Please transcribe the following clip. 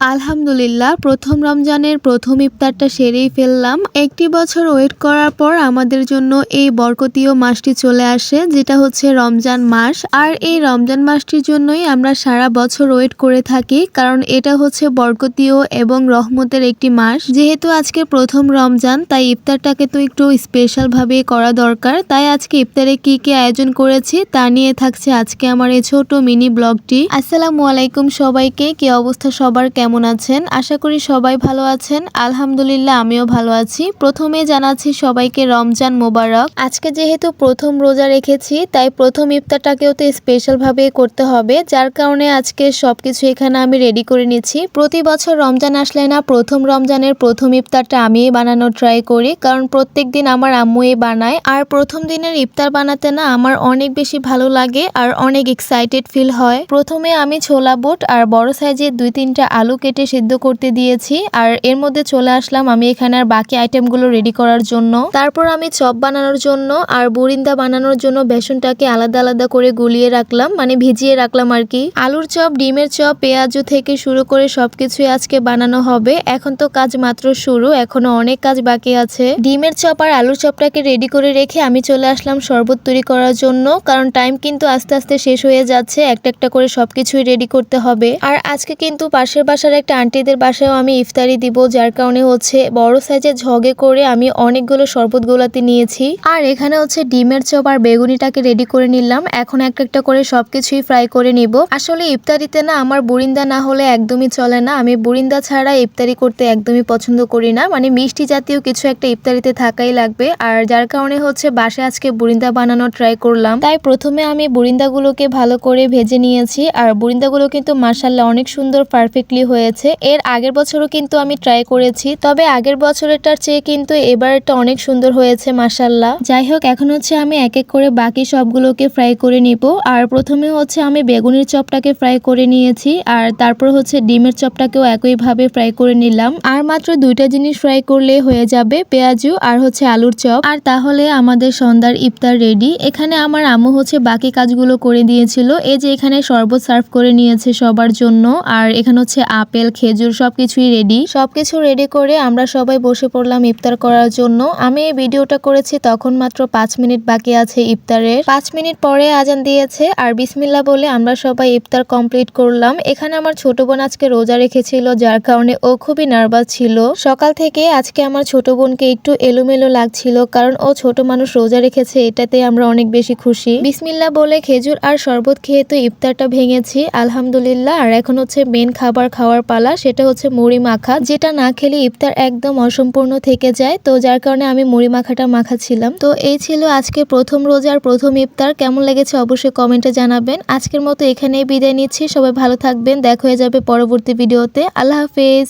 আলহামদুলিল্লাহ, প্রথম রমজানের প্রথম ইফতারটা সেরেই ফেললাম। একটি বছর ওয়েট করার পর আমাদের জন্য এই বরকতীয় মাসটি চলে আসে, যেটা হচ্ছে রমজান মাস। আর এই রমজান মাসটির জন্যই আমরা সারা বছর ওয়েট করে থাকি, কারণ এটা হচ্ছে বরকতীয় এবং রহমতের একটি মাস। যেহেতু আজকে প্রথম রমজান, তাই ইফতারটাকে তো একটু স্পেশাল ভাবে করা দরকার। তাই আজকে ইফতারে কি কি আয়োজন করেছি তা নিয়ে থাকছে আজকে আমার এই ছোট মিনি ব্লগটি। আসসালামু আলাইকুম সবাইকে, কি অবস্থা সবার, কেমন আছেন? আশা করি সবাই ভালো আছেন। আলহামদুলিল্লাহ, আমিও ভালো আছি। প্রথমে জানাচ্ছি সবাইকে রমজান মোবারক। আজকে যেহেতু প্রথম রোজা রেখেছি, তাই প্রথম ইফতারটাকেও তো স্পেশাল ভাবে করতে হবে, যার কারণে আজকে সবকিছু এখানে আমি রেডি করে নিচ্ছি। প্রতি বছর রমজান আসলে না প্রথম রমজানের প্রথম ইফতারটা আমিই বানানোর ট্রাই করি, কারণ প্রত্যেক দিন আমার আম্মুই বানায়। আর প্রথম দিনের ইফতার বানাতে না আমার অনেক বেশি ভালো লাগে আর অনেক এক্সাইটেড ফিল হয়। প্রথমে আমি ছোলা বুট আর বড় সাইজের 2-3টা আলু কেটে সিদ্ধ করতে দিয়েছি, আর এর মধ্যে চলে আসলাম আমি এখানে আর বাকি আইটেমগুলো রেডি করার জন্য। তারপর আমি চপ বানানোর জন্য আর বুরিন্দা বানানোর জন্য বেসনটাকে আলাদা আলাদা করে গুলিয়ে রাখলাম, মানে ভিজিয়ে রাখলাম আর কি। আলুর চপ, ডিমের চপ, পেঁয়াজু থেকে শুরু করে সবকিছুই আজকে বানানো হবে। এখন তো কাজ মাত্র শুরু, এখনো অনেক কাজ বাকি আছে। ডিমের চপ আর আলুর চপটাকে রেডি করে রেখে আমি চলে আসলাম শরবত তৈরি করার জন্য, কারণ টাইম কিন্তু আস্তে আস্তে শেষ হয়ে যাচ্ছে। একটা একটা করে সবকিছুই রেডি করতে হবে। আর আজকে কিন্তু পাশের বাসার একটা আন্টিদের বাসায়ও আমি ইফতারি দিব, যার কারণে হচ্ছে বড় সাইজের ঝগে করে আমি অনেকগুলো শরবত গোলাতে নিয়েছি। আর এখানে হচ্ছে ডিমের চপ আর বেগুনিটাকে রেডি করে নিলাম। এখন একটা একটা করে সবকিছুই ফ্রাই করে নিব। আসলে ইফতারিতে না আমার বুরিন্দা না হলে একদমই চলে না। আমি বুরিন্দা ছাড়া ইফতারি করতে একদমই পছন্দ করি না, মানে মিষ্টি জাতীয় কিছু একটা ইফতারিতে থাকাই লাগবে। আর যার কারণে হচ্ছে বাসায় আজকে বুরিন্দা বানানোর ট্রাই করলাম। তাই প্রথমে আমি বুরিন্দাগুলোকে ভালো করে ভেজে নিয়েছি, আর বুরিন্দাগুলো কিন্তু মাশাআল্লাহ অনেক সুন্দর পারফেক্টলি হয়েছে। এর আগের বছরও কিন্তু আমি ট্রাই করেছি, তবে আগের বছরেরটার চেয়ে কিন্তু এবারটা অনেক সুন্দর হয়েছে মাশাআল্লাহ। যাই হোক, এখন হচ্ছে আমি এক এক করে বাকি সবগুলোকে ফ্রাই করে নিব। আর প্রথমে হচ্ছে আমি বেগুনের চপটাকে ফ্রাই করে নিয়েছি, আর তারপর হচ্ছে ডিমের চপটাকেও একইভাবে ফ্রাই করে নিলাম। আর মাত্র 2টা জিনিস ফ্রাই করলে হয়ে যাবে, পেঁয়াজু আর হচ্ছে আলুর চপ। আর তাহলে আমাদের সন্ধ্যার ইফতার রেডি। এখানে আমার আম্মু হচ্ছে বাকি কাজগুলো করে দিয়েছিল। এই যে এখানে শরবত সার্ভ করে নিয়েছে সবার জন্য, আর এখানে হচ্ছে আপেল, খেজুর সবকিছুই রেডি। সবকিছু রেডি করে আমরা সবাই বসে পড়লাম ইফতার করার জন্য। আমি এই ভিডিওটা করেছি তখন মাত্র 5 মিনিট বাকি আছে ইফতারের। 5 মিনিট পরে আজান দিয়েছে, আর বিসমিল্লাহ বলে আমরা সবাই ইফতার কমপ্লিট করলাম। এখানে আমার ছোট বোন আজকে রোজা রেখেছিল, যার কারণে ও খুবই নার্ভাস ছিল। সকাল থেকে আজকে আমার ছোট বোনকে একটু এলোমেলো লাগছিল, কারণ ও ছোট মানুষ রোজা রেখেছে, এটাতে আমরা অনেক বেশি খুশি। বিসমিল্লাহ বলে খেজুর আর শরবত খেয়ে তো ইফতারটা ভেঙেছি আলহামদুলিল্লাহ। আর এখন হচ্ছে মেন খাবার খাওয়ার পালা, সেটা হচ্ছে মুড়ি মাখা, যেটা না খেলে ইফতার একদম অসম্পূর্ণ থেকে যায়। তো যার কারণে আমি মুড়ি মাখাটা মাখাচ্ছিলাম। তো এই ছিল আজকে প্রথম রোজার প্রথম ইফতার। কেমন লেগেছে অবশ্যই কমেন্টে জানাবেন। আজকের মতো এখানেই বিদায় নিচ্ছি। সবাই ভালো থাকবেন, দেখা হয়ে যাবে পরবর্তী ভিডিওতে। আল্লাহ হাফেজ।